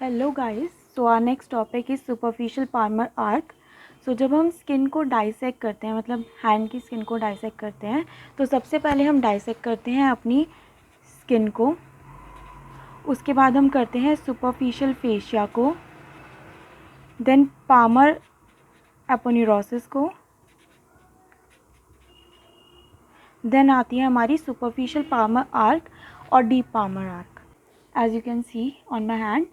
Hello guys, so our next topic is superficial palmar arch. So जब हम skin को dissect करते हैं, मतलब हैंड की स्किन को डाइसेक्ट करते हैं, तो सबसे पहले हम डाइसेक्ट करते हैं अपनी स्किन को। उसके बाद हम करते हैं सुपरफिशियल फेशिया को, देन पाल्मर एपोन्यूरोसिस को, देन आती है हमारी सुपरफिशियल पाल्मर आर्क और deep palmar arch, as you can see on my hand.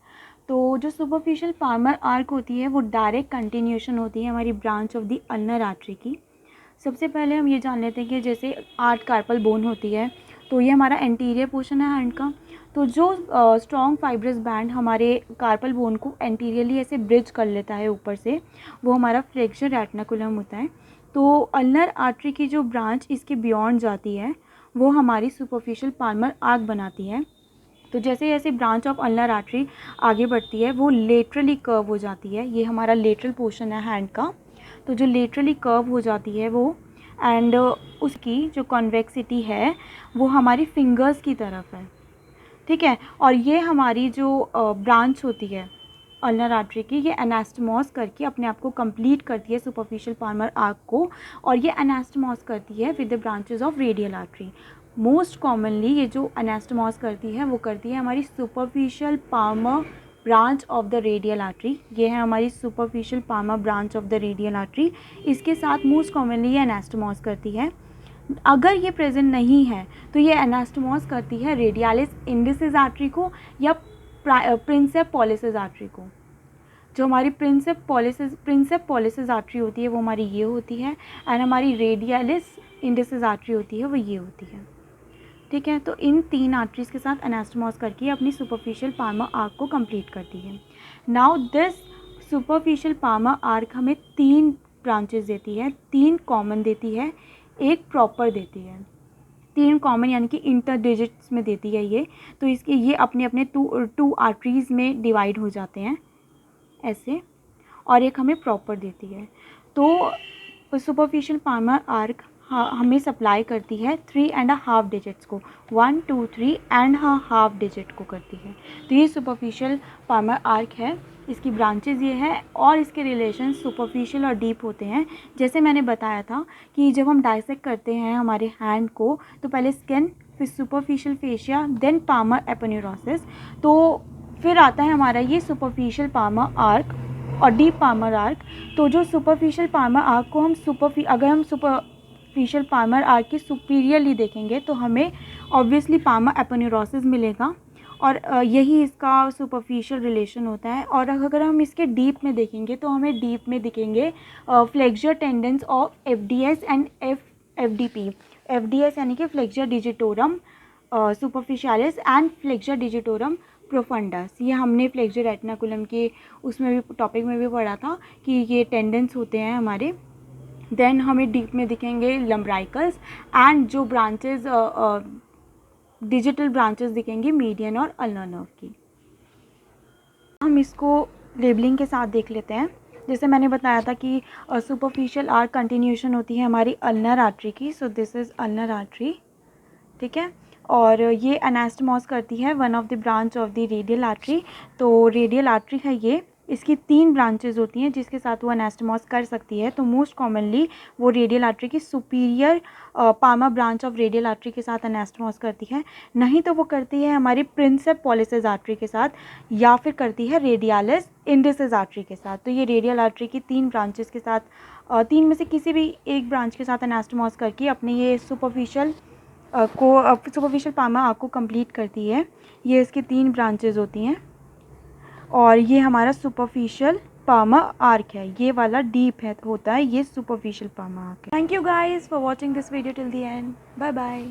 तो जो सुपरफिशियल पाल्मर आर्क होती है वो डायरेक्ट कंटिन्यूशन होती है हमारी branch of the ulnar artery की। सबसे पहले हम ये जान लेते हैं कि जैसे 8 कार्पल बोन होती है, तो ये हमारा एंटीरियर पोर्शन है हैंड का। तो जो स्ट्रॉन्ग फाइब्रस बैंड हमारे कार्पल बोन को एंटीरियरली ऐसे ब्रिज कर लेता है ऊपर से, वो हमारा फ्लेक्सर रेटिकुलम होता है। तो अल्नर आर्टरी की जो ब्रांच इसके बियॉन्ड जाती है वो हमारी सुपरफिशियल पाल्मर आर्क बनाती है। तो जैसे जैसे ब्रांच ऑफ अल्नर आर्टरी आगे बढ़ती है वो लेटरली कर्व हो जाती है। ये हमारा लेटरल पोर्शन है हैंड का, तो जो लेटरली कर्व हो जाती है वो, एंड उसकी जो कॉन्वेक्सिटी है वो हमारी फिंगर्स की तरफ है, ठीक है। और ये हमारी जो ब्रांच होती है अल्नर आर्टरी की, ये एनास्टमॉस करके अपने आप को कंप्लीट करती है सुपरफिशियल पाल्मर आर्क को, और ये एनास्टमॉस करती है with the branches of radial artery. Most commonly ये जो एनास्टमॉस करती है वो करती है हमारी superficial Palmer branch of the radial artery. ये है हमारी superficial Palmer branch of the radial artery. इसके साथ मोस्ट कॉमनली ये एनास्टमॉस करती है। अगर ये प्रेजेंट नहीं है तो ये एनास्टमॉस करती है रेडियालिस इंडिसिस आर्टरी को या प्रिंसेप पॉलिसिस आर्टरी को। जो हमारी प्रिंसेप पॉलिसिस आर्टरी होती है वो हमारी ये होती है, एंड हमारी रेडियालिस इंडिसिस आर्टरी होती है वो ये होती है, ठीक है। तो इन 3 आर्टरीज के साथ एनास्टमॉस करके अपनी सुपरफिशियल पाल्मर आर्क को कंप्लीट करती है। Now this superficial palmar arc हमें 3 ब्रांचेस देती है, 3 कॉमन देती है, एक प्रॉपर देती है। 3 कॉमन यानी कि इंटर डिजिट्स में देती है ये। तो इसके ये अपने अपने टू आर्टरीज़ में डिवाइड हो जाते हैं ऐसे, और एक हमें प्रॉपर देती है। तो सुपरफिशियल पाल्मर आर्क हमें सप्लाई करती है 3.5 डिजिट्स को, 1 2 3 एंड हाफ डिजिट को करती है। तो ये सुपरफिशियल पाल्मर आर्क है, इसकी ब्रांचेस ये है, और इसके रिलेशन सुपरफिशियल और डीप होते हैं। जैसे मैंने बताया था कि जब हम डाइसेक्ट करते हैं हमारे हैंड को, तो पहले स्किन, फिर superficial fascia, then palmar aponeurosis, तो फिर आता है हमारा ये सुपरफिशियल पाल्मर आर्क और डीप पाल्मर आर्क। तो जो सुपरफिशियल पाल्मर आर्क को हम अगर हम सुपरफिशियल पाल्मर आर्क की सुपीरियरली देखेंगे तो हमें ऑब्वियसली पाल्मर एपोन्यूरोसिस मिलेगा, और यही इसका सुपरफिशियल रिलेशन होता है। और अगर हम इसके डीप में देखेंगे तो हमें डीप में दिखेंगे flexor tendons of FDS and FDP। FDS यानी कि flexor digitorum superficialis and flexor digitorum profundus. ये हमने फ्लेक्सर रेटिकुलम के उसमें भी टॉपिक में भी पढ़ा था कि ये टेंडेंस होते हैं हमारे। देन हमें डीप में दिखेंगे लम्ब्राइकल्स, एंड जो ब्रांचेस डिजिटल ब्रांचेस दिखेंगी मीडियन और अल्नर नर्व की। हम इसको लेबलिंग के साथ देख लेते हैं। जैसे मैंने बताया था कि सुपरफिशियल आर्क कंटिन्यूशन होती है हमारी अल्नर आर्टरी की। So this is ulnar artery, ठीक है। और ये एनास्टमॉस करती है one of the branch of the radial artery. तो रेडियल आर्टरी है ये, इसकी 3 ब्रांचेस होती हैं जिसके साथ वो एनास्टमॉस कर सकती है। तो मोस्ट कॉमनली वो रेडियल आर्टरी की superior Palmer branch of radial artery के साथ एनास्टमॉस करती है, नहीं तो वो करती है हमारी प्रिंसेप पॉलिसिस आर्टरी के साथ, या फिर करती है रेडियालिस इंडिसिस आर्टरी के साथ। तो ये रेडियल आर्टरी की 3 ब्रांचेस के साथ 3 में से किसी भी एक ब्रांच के साथ एनास्टमॉस करके अपने ये सुपरफिशियल पाल्मर आर्क को कंप्लीट करती है। ये इसकी 3 ब्रांचेस होती हैं, और ये हमारा सुपरफिशियल पाल्मर आर्क है। ये वाला डीप है होता है, ये सुपरफिशियल पाल्मर आर्क है। Thank you guys for watching this video till the end. Bye bye.